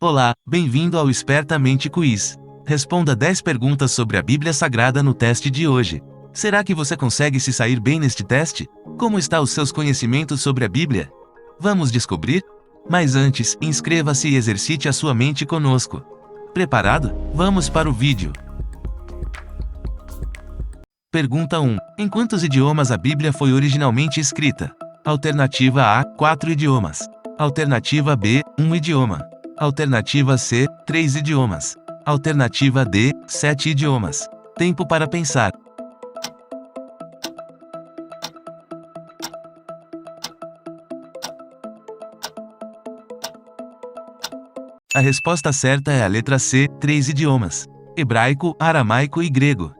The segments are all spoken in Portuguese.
Olá, bem-vindo ao Espertamente Quiz. Responda 10 perguntas sobre a Bíblia Sagrada no teste de hoje. Será que você consegue se sair bem neste teste? Como estão os seus conhecimentos sobre a Bíblia? Vamos descobrir? Mas antes, inscreva-se e exercite a sua mente conosco. Preparado? Vamos para o vídeo. Pergunta 1. Em quantos idiomas a Bíblia foi originalmente escrita? Alternativa A, 4 idiomas. Alternativa B, 1 idioma. Alternativa C, 3 idiomas. Alternativa D, 7 idiomas. Tempo para pensar. A resposta certa é a letra C, 3 idiomas: hebraico, aramaico e grego.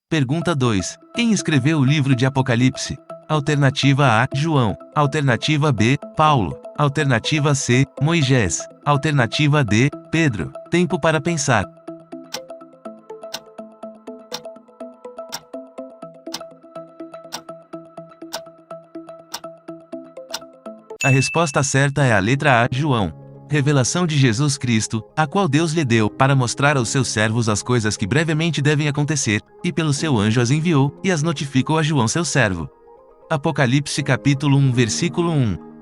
Pergunta 2. Quem escreveu o livro de Apocalipse? Alternativa A, João. Alternativa B, Paulo. Alternativa C, Moisés. Alternativa D, Pedro. Tempo para pensar. A resposta certa é a letra A, João. Revelação de Jesus Cristo, a qual Deus lhe deu, para mostrar aos seus servos as coisas que brevemente devem acontecer, e pelo seu anjo as enviou, e as notificou a João seu servo. Apocalipse capítulo 1, versículo 1.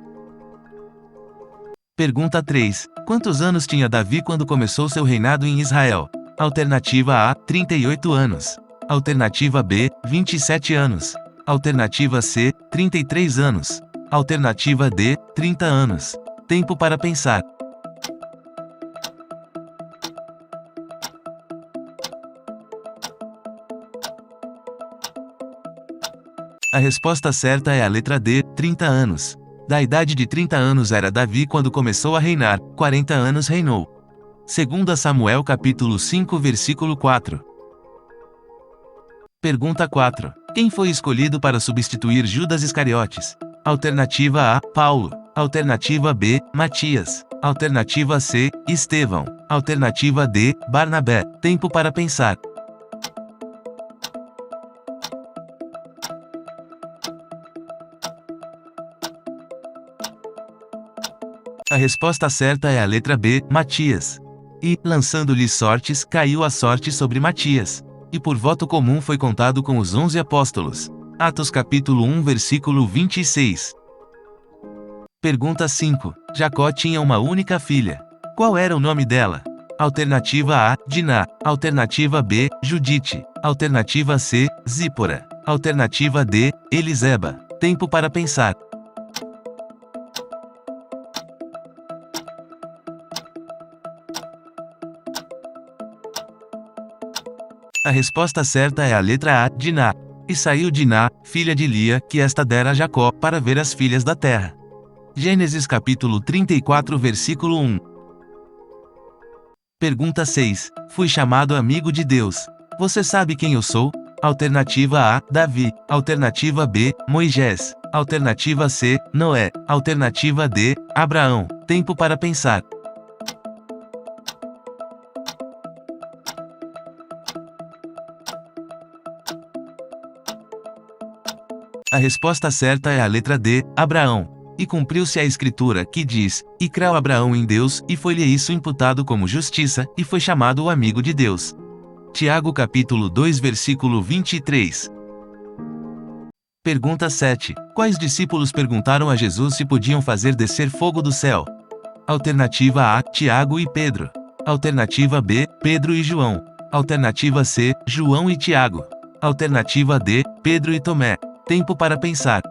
Pergunta 3. Quantos anos tinha Davi quando começou seu reinado em Israel? Alternativa A, 38 anos. Alternativa B, 27 anos. Alternativa C, 33 anos. Alternativa D, 30 anos. Tempo para pensar. A resposta certa é a letra D, 30 anos. Da idade de 30 anos era Davi quando começou a reinar, 40 anos reinou. 2 Samuel capítulo 5 versículo 4. Pergunta 4. Quem foi escolhido para substituir Judas Iscariotes? Alternativa A, Paulo. Alternativa B, Matias. Alternativa C, Estevão. Alternativa D, Barnabé. Tempo para pensar. A resposta certa é a letra B, Matias. E, lançando-lhe sortes, caiu a sorte sobre Matias. E por voto comum foi contado com os 11 apóstolos. Atos capítulo 1 versículo 26. Pergunta 5. Jacó tinha uma única filha. Qual era o nome dela? Alternativa A, Diná. Alternativa B, Judite. Alternativa C, Zípora. Alternativa D, Eliseba. Tempo para pensar. A resposta certa é a letra A, Diná. E saiu Diná, filha de Lia, que esta dera a Jacó, para ver as filhas da terra. Gênesis capítulo 34 versículo 1. Pergunta 6. Fui chamado amigo de Deus. Você sabe quem eu sou? Alternativa A, Davi. Alternativa B, Moisés. Alternativa C, Noé. Alternativa D, Abraão. Tempo para pensar. A resposta certa é a letra D, Abraão. E cumpriu-se a escritura, que diz: E creu Abraão em Deus, e foi-lhe isso imputado como justiça, e foi chamado o amigo de Deus. Tiago capítulo 2 versículo 23. Pergunta 7. Quais discípulos perguntaram a Jesus se podiam fazer descer fogo do céu? Alternativa A, Tiago e Pedro. Alternativa B, Pedro e João. Alternativa C, João e Tiago. Alternativa D, Pedro e Tomé. Tempo para pensar.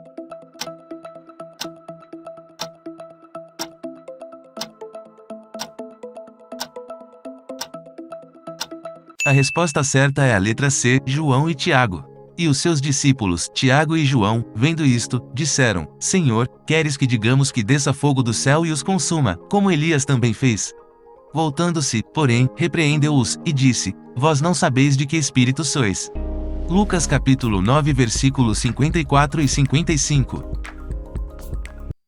A resposta certa é a letra C, João e Tiago. E os seus discípulos, Tiago e João, vendo isto, disseram: Senhor, queres que digamos que desça fogo do céu e os consuma, como Elias também fez? Voltando-se, porém, repreendeu-os, e disse: Vós não sabeis de que espírito sois. Lucas capítulo 9 versículos 54 e 55.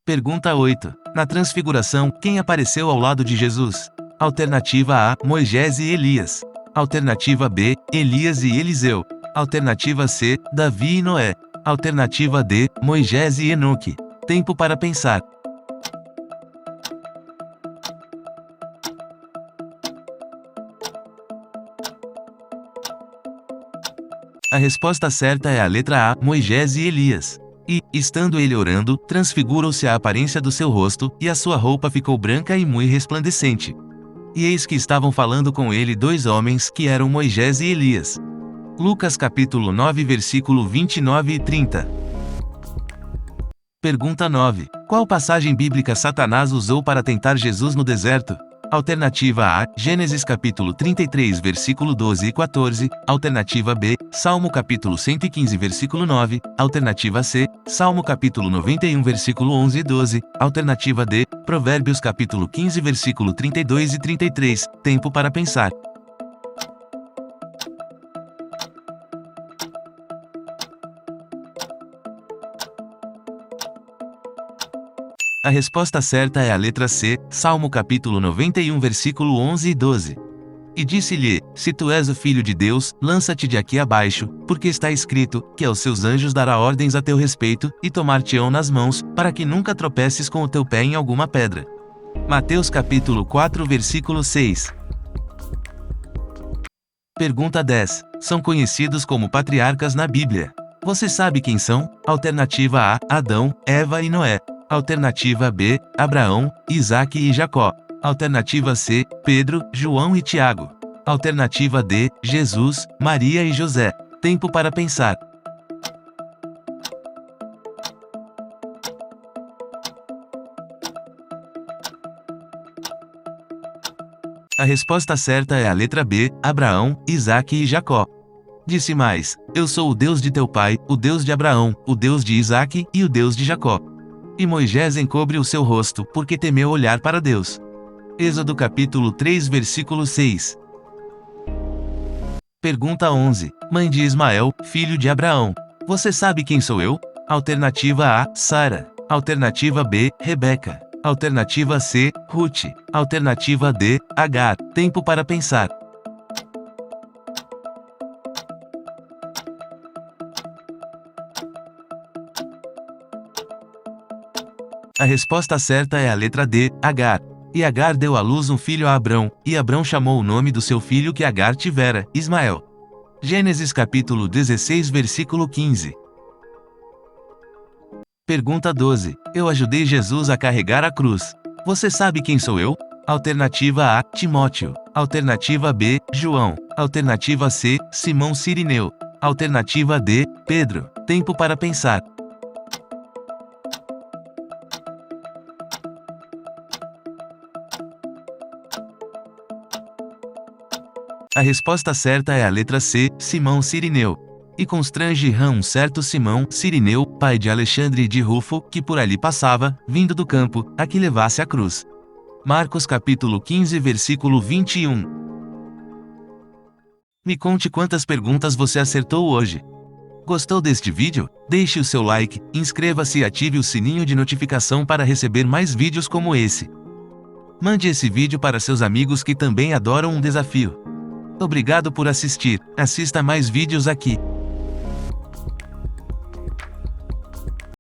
Pergunta 8. Na transfiguração, quem apareceu ao lado de Jesus? Alternativa A, Moisés e Elias. Alternativa B, Elias e Eliseu. Alternativa C, Davi e Noé. Alternativa D, Moisés e Enoque. Tempo para pensar. A resposta certa é a letra A, Moisés e Elias. E, estando ele orando, transfigurou-se a aparência do seu rosto, e a sua roupa ficou branca e muito resplandecente. E eis que estavam falando com ele dois homens, que eram Moisés e Elias. Lucas capítulo 9 versículo 29 e 30. Pergunta 9. Qual passagem bíblica Satanás usou para tentar Jesus no deserto? Alternativa A, Gênesis capítulo 33 versículo 12 e 14. Alternativa B, Salmo capítulo 115 versículo 9. Alternativa C, Salmo capítulo 91 versículo 11 e 12. Alternativa D, Provérbios capítulo 15 versículo 32 e 33. Tempo para pensar. A resposta certa é a letra C, Salmo capítulo 91 versículo 11 e 12. E disse-lhe: Se tu és o filho de Deus, lança-te de aqui abaixo, porque está escrito, que aos seus anjos dará ordens a teu respeito, e tomar-te-ão nas mãos, para que nunca tropeces com o teu pé em alguma pedra. Mateus capítulo 4 versículo 6. Pergunta 10. São conhecidos como patriarcas na Bíblia. Você sabe quem são? Alternativa A, Adão, Eva e Noé. Alternativa B, Abraão, Isaque e Jacó. Alternativa C, Pedro, João e Tiago. Alternativa D, Jesus, Maria e José. Tempo para pensar. A resposta certa é a letra B, Abraão, Isaque e Jacó. Disse mais: Eu sou o Deus de teu pai, o Deus de Abraão, o Deus de Isaque e o Deus de Jacó. E Moisés encobre o seu rosto, porque temeu olhar para Deus. Êxodo capítulo 3 versículo 6. Pergunta 11. Mãe de Ismael, filho de Abraão. Você sabe quem sou eu? Alternativa A, Sara. Alternativa B, Rebeca. Alternativa C, Ruth. Alternativa D, Agar. Tempo para pensar. A resposta certa é a letra D, Agar. E Agar deu à luz um filho a Abrão, e Abrão chamou o nome do seu filho que Agar tivera, Ismael. Gênesis capítulo 16 versículo 15. Pergunta 12. Eu ajudei Jesus a carregar a cruz. Você sabe quem sou eu? Alternativa A, Timóteo. Alternativa B, João. Alternativa C, Simão Cirineu. Alternativa D, Pedro. Tempo para pensar. A resposta certa é a letra C, Simão Cirineu. E constrange um certo Simão Cirineu, pai de Alexandre e de Rufo, que por ali passava, vindo do campo, a que levasse a cruz. Marcos capítulo 15 versículo 21. Me conte quantas perguntas você acertou hoje. Gostou deste vídeo? Deixe o seu like, inscreva-se e ative o sininho de notificação para receber mais vídeos como esse. Mande esse vídeo para seus amigos que também adoram um desafio. Obrigado por assistir. Assista mais vídeos aqui.